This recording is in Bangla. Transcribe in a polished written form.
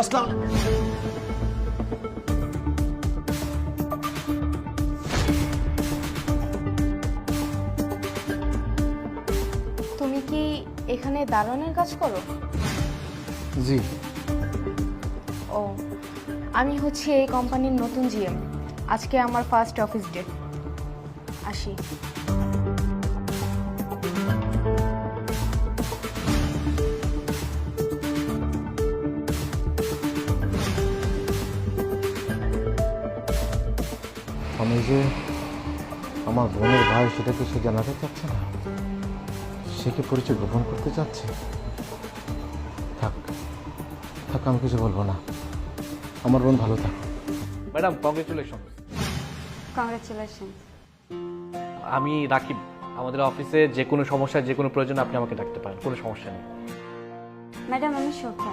আসসালামু আলাইকুম। তুমি কি এখানে দারোয়ানের কাজ করো? জি। ও, আমি হচ্ছে এই কোম্পানির নতুন জিএম। আজকে আমার ফার্স্ট অফিস ডে। আসি। আমি যে আমার বোনের ভাই সেটা কি সে জানাতে চাচ্ছে না? সে কি পরিচয় গোপন করতে চাচ্ছে? থাক থাক, আমি কিছু বলবো না। আমার বোন ভালো থাক। Madam congratulation. কংগ্রেচুলেশন। আমি রাকিব। আমাদের অফিসে যে কোনো সমস্যা যে কোনো প্রয়োজন আপনি আমাকে ডাকতে পারেন, কোনো সমস্যা নেই। ম্যাডাম, আমি শোভা।